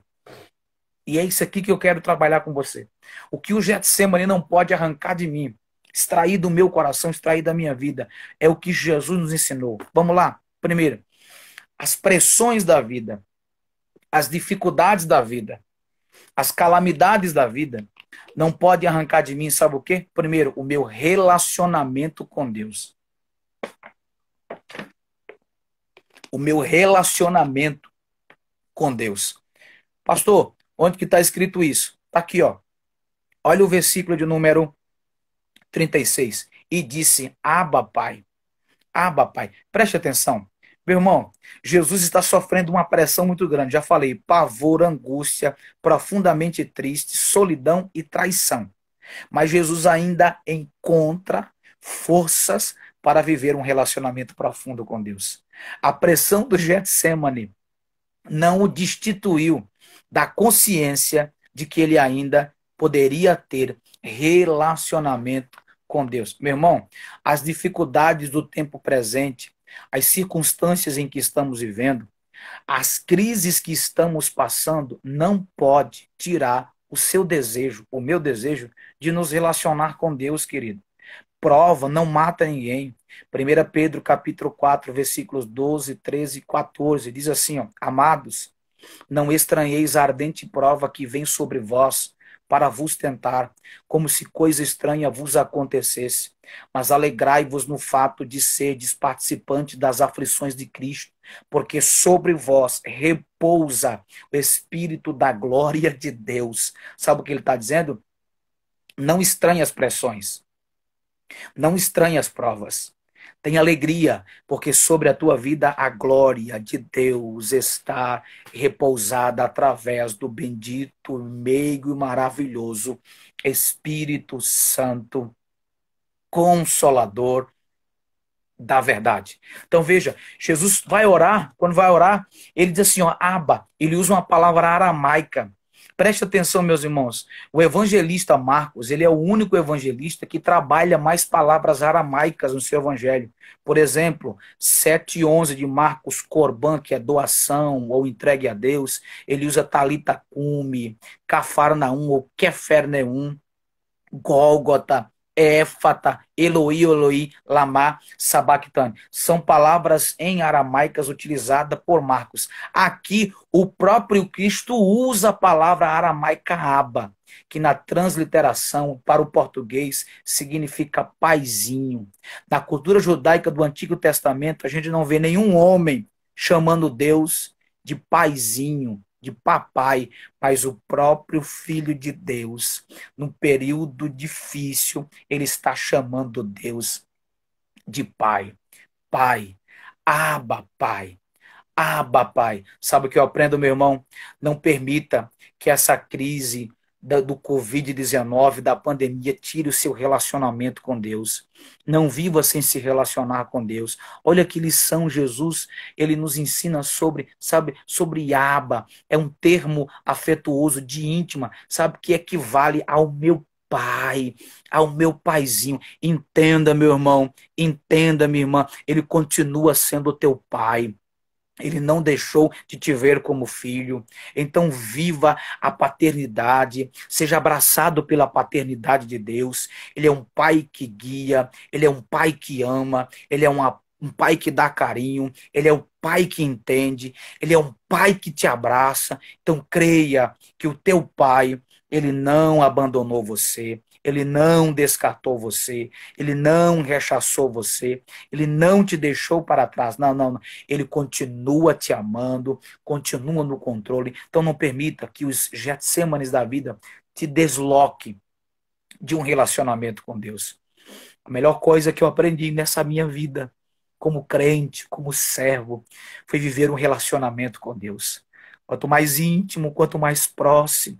E é isso aqui que eu quero trabalhar com você. O que o Getsemane não pode arrancar de mim, extrair do meu coração, extrair da minha vida, é o que Jesus nos ensinou. Vamos lá. Primeiro, as pressões da vida, as dificuldades da vida, As calamidades da vida não podem arrancar de mim, sabe o quê? Primeiro, o meu relacionamento com Deus. O meu relacionamento com Deus. Pastor, onde que está escrito isso? Está aqui, ó. Olha o versículo de número 36. E disse, Abba, Pai. Abba, Pai. Preste atenção. Meu irmão, Jesus está sofrendo uma pressão muito grande. Já falei, pavor, angústia, profundamente triste, solidão e traição. Mas Jesus ainda encontra forças para viver um relacionamento profundo com Deus. A pressão do Getsemane não o destituiu da consciência de que ele ainda poderia ter relacionamento com Deus. Meu irmão, as dificuldades do tempo presente, as circunstâncias em que estamos vivendo, as crises que estamos passando, não pode tirar o seu desejo, o meu desejo, de nos relacionar com Deus, querido. Prova não mata ninguém. 1 Pedro capítulo 4, versículos 12, 13 e 14, diz assim, ó, amados, não estranheis a ardente prova que vem sobre vós, para vos tentar, como se coisa estranha vos acontecesse. Mas alegrai-vos no fato de serdes participantes das aflições de Cristo, porque sobre vós repousa o Espírito da glória de Deus. Sabe o que ele está dizendo? Não estranhe as pressões. Não estranhe as provas. Tenha alegria, porque sobre a tua vida a glória de Deus está repousada através do bendito, meigo e maravilhoso Espírito Santo, Consolador da verdade. Então veja, Jesus vai orar, quando vai orar, ele diz assim, ó, Abba, ele usa uma palavra aramaica. Preste atenção, meus irmãos. O evangelista Marcos, ele é o único evangelista que trabalha mais palavras aramaicas no seu evangelho. Por exemplo, 7:11 de Marcos, Corban, que é doação ou entregue a Deus, ele usa Talita Cume, Cafarnaum ou Keferneum, Gólgota, Éfata, Eloi, Eloi, Lama, Sabactane. São palavras em aramaicas utilizadas por Marcos. Aqui, o próprio Cristo usa a palavra aramaica Abba, que na transliteração para o português significa paizinho. Na cultura judaica do Antigo Testamento, a gente não vê nenhum homem chamando Deus de paizinho, de papai, mas o próprio Filho de Deus, num período difícil, ele está chamando Deus de pai. Pai, Abba, Pai. Abba, Pai. Sabe o que eu aprendo, meu irmão? Não permita que essa crise do Covid-19, da pandemia, tire o seu relacionamento com Deus. Não viva sem se relacionar com Deus. Olha que lição Jesus, ele nos ensina sobre, sabe, sobre Abba. É um termo afetuoso de íntima, sabe, que equivale ao meu pai, ao meu paizinho. Entenda, meu irmão, entenda, minha irmã, ele continua sendo o teu pai. Ele não deixou de te ver como filho. Então viva a paternidade, seja abraçado pela paternidade de Deus. Ele é um pai que guia, ele é um pai que ama, ele é um pai que dá carinho, ele é um pai que entende, ele é um pai que te abraça. Então creia que o teu pai, ele não abandonou você. Ele não descartou você, ele não rechaçou você, ele não te deixou para trás. Não, não, não. Ele continua te amando, continua no controle. Então não permita que os Getsêmanes da vida te desloquem de um relacionamento com Deus. A melhor coisa que eu aprendi nessa minha vida, como crente, como servo, foi viver um relacionamento com Deus. Quanto mais íntimo, quanto mais próximo,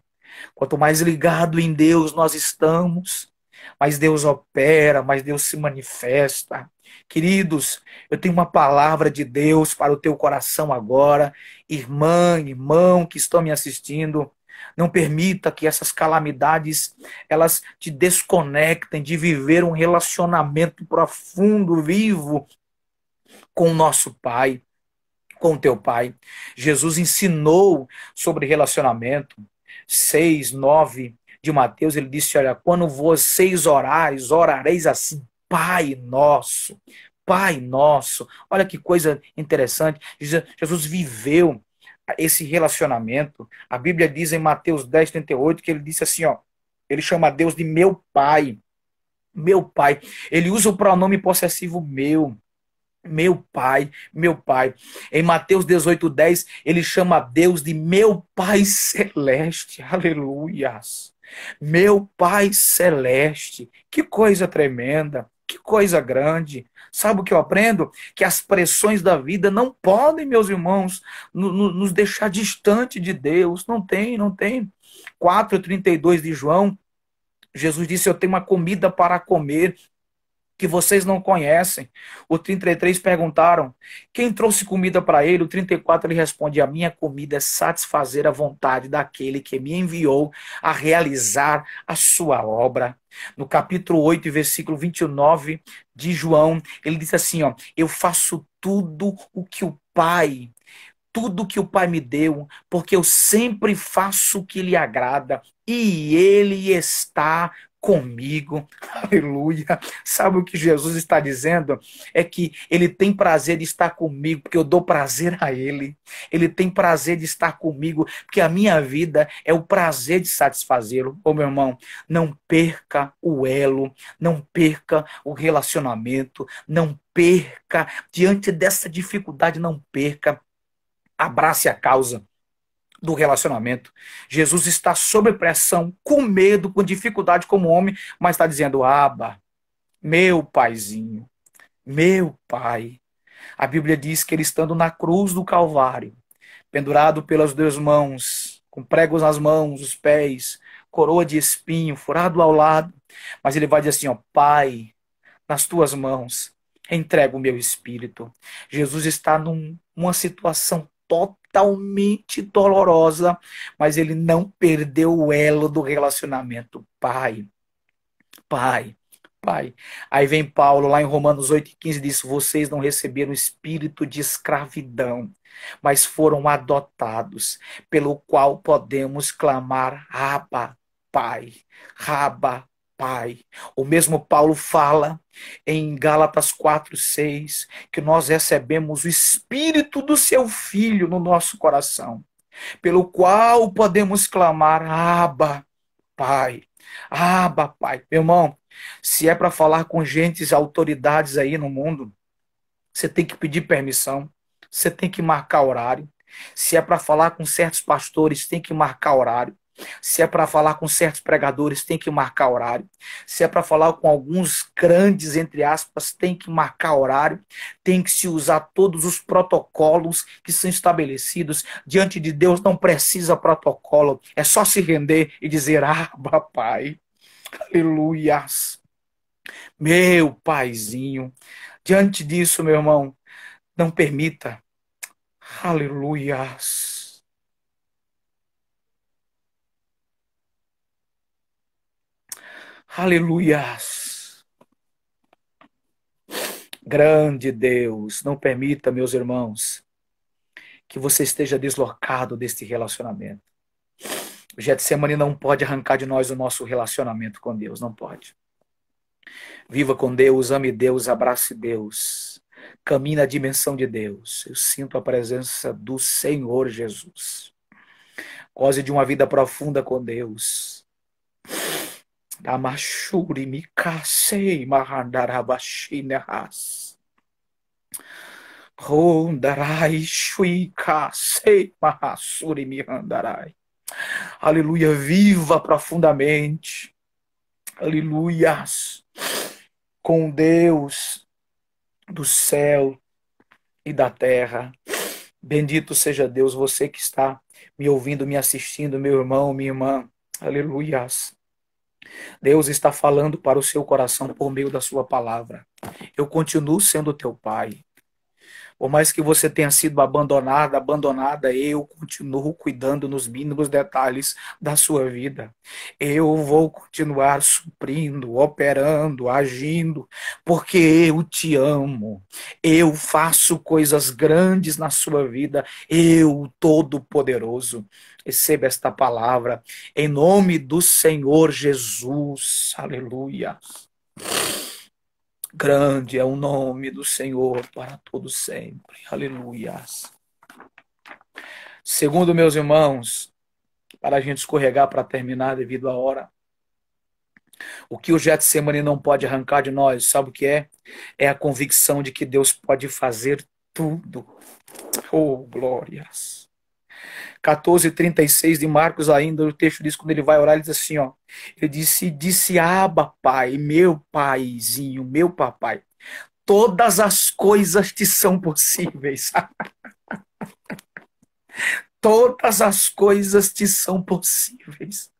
quanto mais ligado em Deus nós estamos, mais Deus opera, mais Deus se manifesta. Queridos, eu tenho uma palavra de Deus para o teu coração agora. Irmã, irmão que estão me assistindo, não permita que essas calamidades elas te desconectem de viver um relacionamento profundo, vivo com o nosso Pai, com o teu Pai. Jesus ensinou sobre relacionamento. 6:9 de Mateus, ele disse, olha, quando vocês orareis assim, Pai nosso, Pai nosso. Olha que coisa interessante. Jesus viveu esse relacionamento. A Bíblia diz em Mateus 10:38 que ele disse assim, ó, ele chama Deus de meu pai. Meu pai. Ele usa o pronome possessivo meu. Meu pai, meu pai. Em Mateus 18:10, ele chama Deus de meu Pai Celeste. Aleluias. Meu Pai Celeste. Que coisa tremenda. Que coisa grande. Sabe o que eu aprendo? Que as pressões da vida não podem, meus irmãos, nos deixar distante de Deus. Não tem, não tem. 4:32 de João, Jesus disse, eu tenho uma comida para comer que vocês não conhecem. O 33 perguntaram, quem trouxe comida para ele? O 34 ele responde, a minha comida é satisfazer a vontade daquele que me enviou a realizar a sua obra. No capítulo 8, versículo 29 de João, ele diz assim, ó, eu faço tudo o que o Pai me deu, porque eu sempre faço o que lhe agrada, e ele está comigo. Aleluia. Sabe o que Jesus está dizendo? É que ele tem prazer de estar comigo, porque eu dou prazer a ele. Ele tem prazer de estar comigo, porque a minha vida é o prazer de satisfazê-lo. Ô meu irmão, não perca o elo, não perca o relacionamento, não perca, diante dessa dificuldade, não perca. Abrace a causa do relacionamento. Jesus está sob pressão, com medo, com dificuldade como homem, mas está dizendo, Abba, meu paizinho, meu pai. A Bíblia diz que ele estando na cruz do Calvário, pendurado pelas duas mãos, com pregos nas mãos, os pés, coroa de espinho, furado ao lado, mas ele vai dizer assim, ó, Pai, nas tuas mãos, entrego o meu espírito. Jesus está numa situação totalmente dolorosa, mas ele não perdeu o elo do relacionamento. Pai, pai, pai. Aí vem Paulo lá em Romanos 8:15 diz, vocês não receberam espírito de escravidão, mas foram adotados, pelo qual podemos clamar, Abba, Pai, Abba, Pai. O mesmo Paulo fala em Gálatas 4:6 que nós recebemos o Espírito do seu Filho no nosso coração, pelo qual podemos clamar, Abba, Pai. Abba, Pai. Meu irmão, se é para falar com gentes, autoridades aí no mundo, você tem que pedir permissão, você tem que marcar horário. Se é para falar com certos pastores, tem que marcar horário. Se é para falar com certos pregadores, tem que marcar horário. Se é para falar com alguns grandes, entre aspas, tem que marcar horário. Tem que se usar todos os protocolos que são estabelecidos. Diante de Deus não precisa protocolo. É só se render e dizer, Abba, Pai. Aleluias. Meu paizinho. Diante disso, meu irmão, não permita. Aleluias. Aleluias. Grande Deus, não permita, meus irmãos, que você esteja deslocado deste relacionamento. O Getsemane não pode arrancar de nós o nosso relacionamento com Deus, não pode. Viva com Deus, ame Deus, abrace Deus. Caminhe na dimensão de Deus. Eu sinto a presença do Senhor Jesus. Goze de uma vida profunda com Deus. Damashuri mikasei mahandarabashinahas. Rondarai shuikasei mahasuri mihandarai. Aleluia, viva profundamente. Aleluias. Com Deus do céu e da terra. Bendito seja Deus, você que está me ouvindo, me assistindo, meu irmão, minha irmã. Aleluias. Deus está falando para o seu coração por meio da sua palavra. Eu continuo sendo teu pai. Por mais que você tenha sido abandonada, eu continuo cuidando nos mínimos detalhes da sua vida. Eu vou continuar suprindo, operando, agindo, porque eu te amo. Eu faço coisas grandes na sua vida. Eu, Todo-Poderoso. Receba esta palavra em nome do Senhor Jesus. Aleluia. Grande é o nome do Senhor para todo sempre. Aleluias. Segundo, meus irmãos, para a gente escorregar para terminar devido à hora, o que o Getsemane não pode arrancar de nós, sabe o que é? É a convicção de que Deus pode fazer tudo. Oh, glórias. 14:36 de Marcos ainda, o texto diz, quando ele vai orar, ele diz assim, ó, ele disse, Abba, Pai, meu paizinho, meu papai, todas as coisas te são possíveis. Todas as coisas te são possíveis.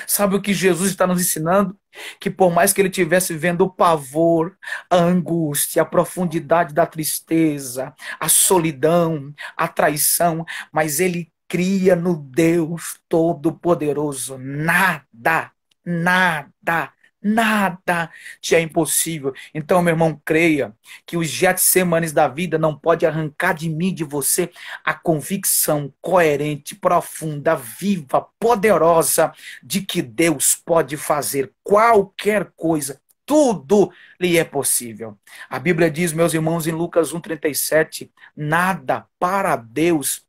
Sabe o que Jesus está nos ensinando? Que por mais que ele estivesse vendo o pavor, a angústia, a profundidade da tristeza, a solidão, a traição, mas ele cria no Deus Todo-Poderoso. Nada, nada, nada te é impossível. Então, meu irmão, creia que os Getsemanes da vida não pode arrancar de mim, de você, a convicção coerente, profunda, viva, poderosa de que Deus pode fazer qualquer coisa. Tudo lhe é possível. A Bíblia diz, meus irmãos, em Lucas 1:37, nada para Deus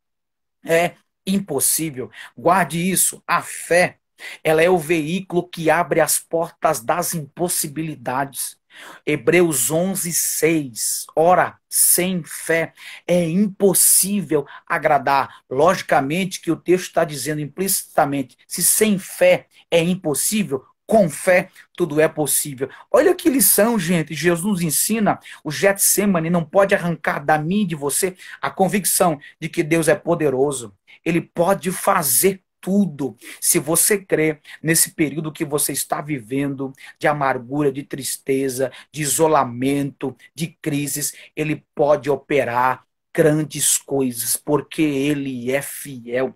é impossível. Guarde isso, a fé, ela é o veículo que abre as portas das impossibilidades. Hebreus 11:6. Ora, sem fé é impossível agradar. Logicamente que o texto está dizendo implicitamente, se sem fé é impossível, com fé tudo é possível. Olha que lição, gente. Jesus nos ensina, o Getsemane não pode arrancar da mim e de você a convicção de que Deus é poderoso. Ele pode fazer tudo. Se você crê nesse período que você está vivendo, de amargura, de tristeza, de isolamento, de crises, ele pode operar grandes coisas, porque ele é fiel.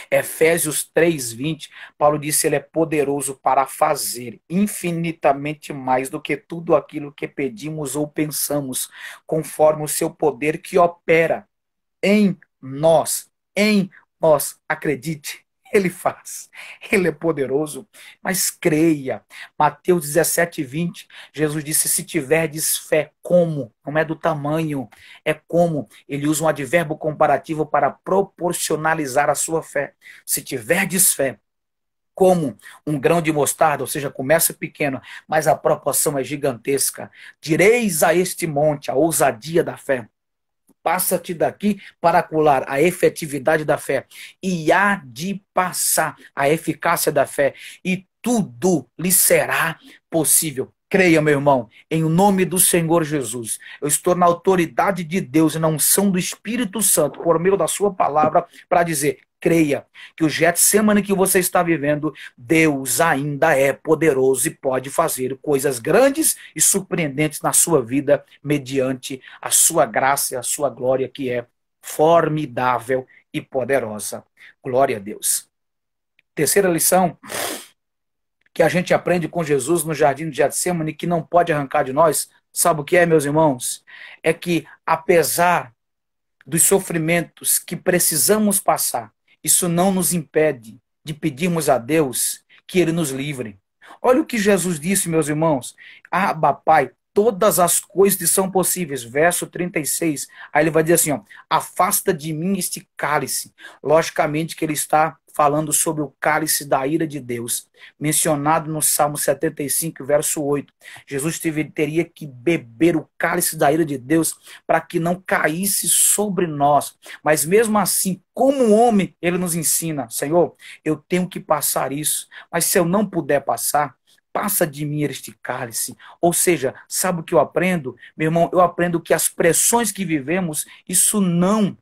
Efésios 3:20, Paulo disse, ele é poderoso para fazer infinitamente mais do que tudo aquilo que pedimos ou pensamos, conforme o seu poder que opera em nós, acredite, ele faz, ele é poderoso, mas creia. Mateus 17:20, Jesus disse, se tiverdes fé, como? Não é do tamanho, é como. Ele usa um advérbio comparativo para proporcionalizar a sua fé. Se tiverdes fé, como um grão de mostarda, ou seja, começa pequeno, mas a proporção é gigantesca. Direis a este monte, a ousadia da fé, passa-te daqui para acolá, a efetividade da fé, e há de passar a eficácia da fé, e tudo lhe será possível. Creia, meu irmão, em nome do Senhor Jesus. Eu estou na autoridade de Deus e na unção do Espírito Santo, por meio da sua palavra, para dizer, creia que o Getsemane que você está vivendo, Deus ainda é poderoso e pode fazer coisas grandes e surpreendentes na sua vida, mediante a sua graça e a sua glória, que é formidável e poderosa. Glória a Deus. Terceira lição que a gente aprende com Jesus no jardim de Getsemane, que não pode arrancar de nós, sabe o que é, meus irmãos? É que, apesar dos sofrimentos que precisamos passar, isso não nos impede de pedirmos a Deus que Ele nos livre. Olha o que Jesus disse, meus irmãos. Abba, Pai, todas as coisas são possíveis. Verso 36. Aí ele vai dizer assim, ó, afasta de mim este cálice. Logicamente que ele está falando sobre o cálice da ira de Deus, mencionado no Salmo 75, verso 8. Jesus teria que beber o cálice da ira de Deus para que não caísse sobre nós. Mas mesmo assim, como homem, ele nos ensina, Senhor, eu tenho que passar isso, mas se eu não puder passar, passa de mim este cálice. Ou seja, sabe o que eu aprendo? Meu irmão, eu aprendo que as pressões que vivemos, isso não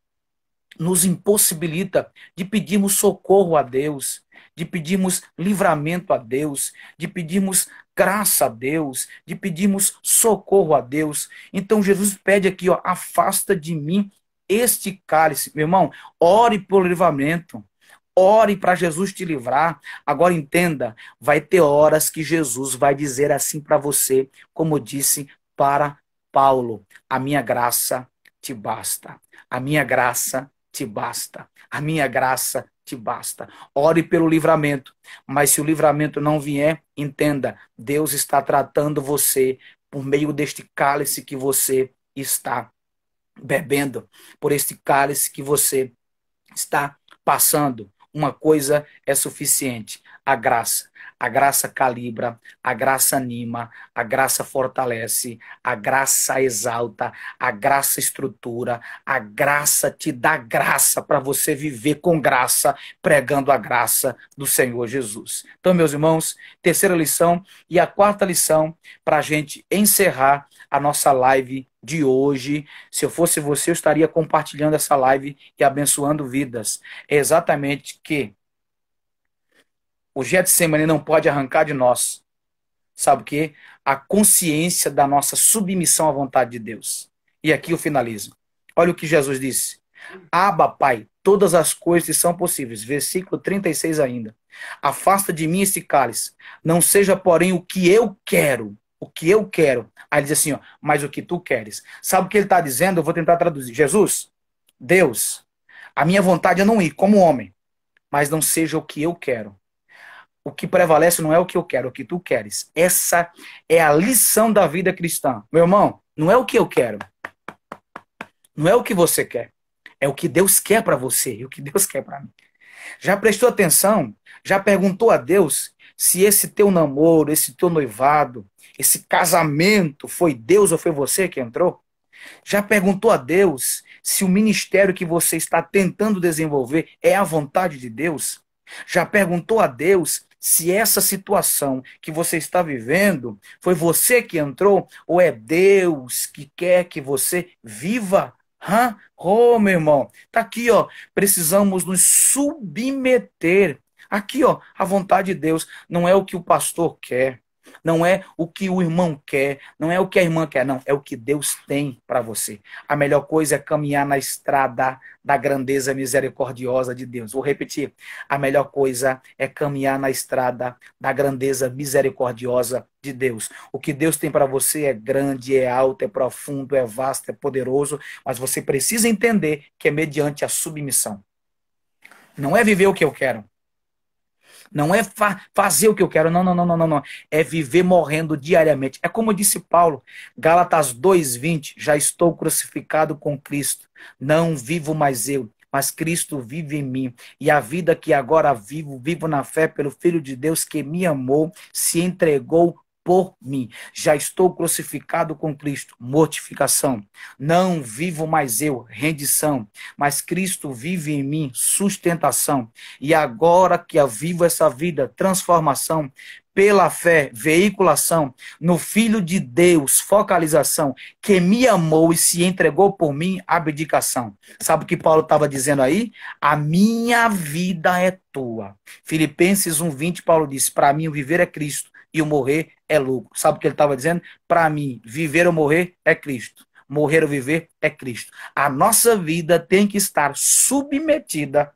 nos impossibilita de pedirmos socorro a Deus, de pedirmos livramento a Deus, de pedirmos graça a Deus, de pedirmos socorro a Deus. Então Jesus pede aqui, ó, afasta de mim este cálice. Meu irmão, ore pelo livramento. Ore para Jesus te livrar. Agora entenda, vai ter horas que Jesus vai dizer assim para você, como disse para Paulo, a minha graça te basta. A minha graça te basta. A minha graça te basta. Ore pelo livramento, mas se o livramento não vier, entenda, Deus está tratando você por meio deste cálice que você está bebendo, por este cálice que você está passando, uma coisa é suficiente: a graça. A graça calibra, a graça anima, a graça fortalece, a graça exalta, a graça estrutura, a graça te dá graça para você viver com graça, pregando a graça do Senhor Jesus. Então, meus irmãos, terceira lição e a quarta lição para a gente encerrar a nossa live de hoje. Se eu fosse você, eu estaria compartilhando essa live e abençoando vidas. É exatamente que o Getsemane não pode arrancar de nós, sabe o quê? A consciência da nossa submissão à vontade de Deus. E aqui eu finalizo. Olha o que Jesus disse. Abba, Pai, todas as coisas são possíveis. Versículo 36 ainda. Afasta de mim esse cálice. Não seja, porém, o que eu quero. O que eu quero. Aí ele diz assim, ó, mas o que tu queres. Sabe o que ele está dizendo? Eu vou tentar traduzir. Jesus, Deus, a minha vontade é não ir como homem, mas não seja o que eu quero. O que prevalece não é o que eu quero, é o que tu queres. Essa é a lição da vida cristã. Meu irmão, não é o que eu quero. Não é o que você quer. É o que Deus quer para você e o que Deus quer para mim. Já prestou atenção? Já perguntou a Deus se esse teu namoro, esse teu noivado, esse casamento foi Deus ou foi você que entrou? Já perguntou a Deus se o ministério que você está tentando desenvolver é a vontade de Deus? Já perguntou a Deus se essa situação que você está vivendo foi você que entrou ou é Deus que quer que você viva? Oh, meu irmão, tá aqui, ó. Precisamos nos submeter. Aqui, ó, a vontade de Deus não é o que o pastor quer. Não é o que o irmão quer, não é o que a irmã quer, não. É o que Deus tem para você. A melhor coisa é caminhar na estrada da grandeza misericordiosa de Deus. Vou repetir. A melhor coisa é caminhar na estrada da grandeza misericordiosa de Deus. O que Deus tem para você é grande, é alto, é profundo, é vasto, é poderoso, mas você precisa entender que é mediante a submissão. Não é viver o que eu quero. Não é fazer o que eu quero, não. É viver morrendo diariamente. É como disse Paulo, Gálatas 2:20, já estou crucificado com Cristo. Não vivo mais eu, mas Cristo vive em mim. E a vida que agora vivo, vivo na fé pelo Filho de Deus que me amou, se entregou por mim. Já estou crucificado com Cristo, mortificação. Não vivo mais eu, rendição, mas Cristo vive em mim, sustentação. E agora que eu vivo essa vida, transformação, pela fé, veiculação, no Filho de Deus, focalização, que me amou e se entregou por mim, abdicação. Sabe o que Paulo estava dizendo aí? A minha vida é tua. Filipenses 1:20, Paulo disse, para mim o viver é Cristo e o morrer é lucro. Sabe o que ele estava dizendo? Para mim, viver ou morrer é Cristo. Morrer ou viver é Cristo. A nossa vida tem que estar submetida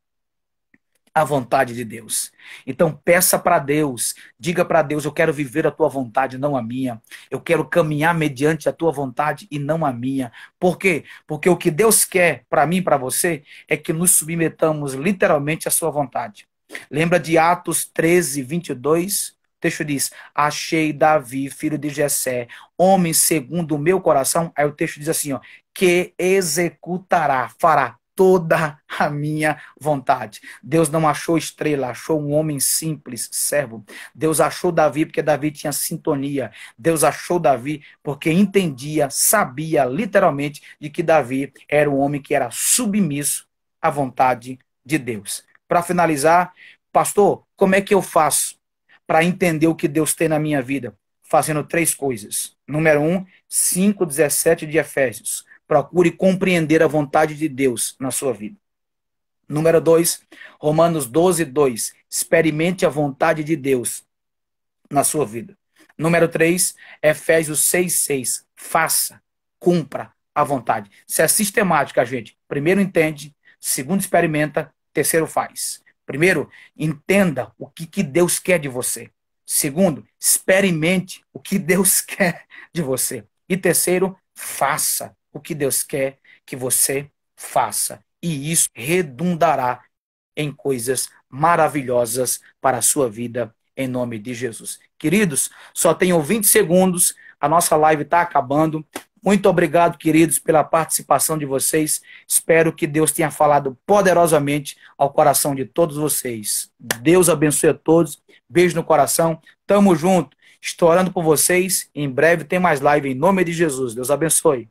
à vontade de Deus. Então peça para Deus, diga para Deus, eu quero viver a tua vontade, não a minha. Eu quero caminhar mediante a tua vontade e não a minha. Por quê? Porque o que Deus quer para mim e para você é que nos submetamos literalmente à sua vontade. Lembra de Atos 13:22? O texto diz, achei Davi, filho de Jessé, homem segundo o meu coração. Aí o texto diz assim, ó, que executará, fará toda a minha vontade. Deus não achou estrela, achou um homem simples, servo. Deus achou Davi porque Davi tinha sintonia. Deus achou Davi porque entendia, sabia literalmente de que Davi era um homem que era submisso à vontade de Deus. Para finalizar, pastor, como é que eu faço para entender o que Deus tem na minha vida? Fazendo 3 coisas. Número 1, 5:17 de Efésios. Procure compreender a vontade de Deus na sua vida. Número 2, Romanos 12:2. Experimente a vontade de Deus na sua vida. Número 3, Efésios 6:6. Faça, cumpra a vontade. Isso é sistemática, gente. Primeiro entende, segundo experimenta, terceiro faz. Primeiro, entenda o que Deus quer de você. Segundo, experimente o que Deus quer de você. E terceiro, faça o que Deus quer que você faça. E isso redundará em coisas maravilhosas para a sua vida, em nome de Jesus. Queridos, só tenho 20 segundos, a nossa live está acabando. Muito obrigado, queridos, pela participação de vocês. Espero que Deus tenha falado poderosamente ao coração de todos vocês. Deus abençoe a todos. Beijo no coração. Tamo junto. Estou orando por vocês. Em breve tem mais live em nome de Jesus. Deus abençoe.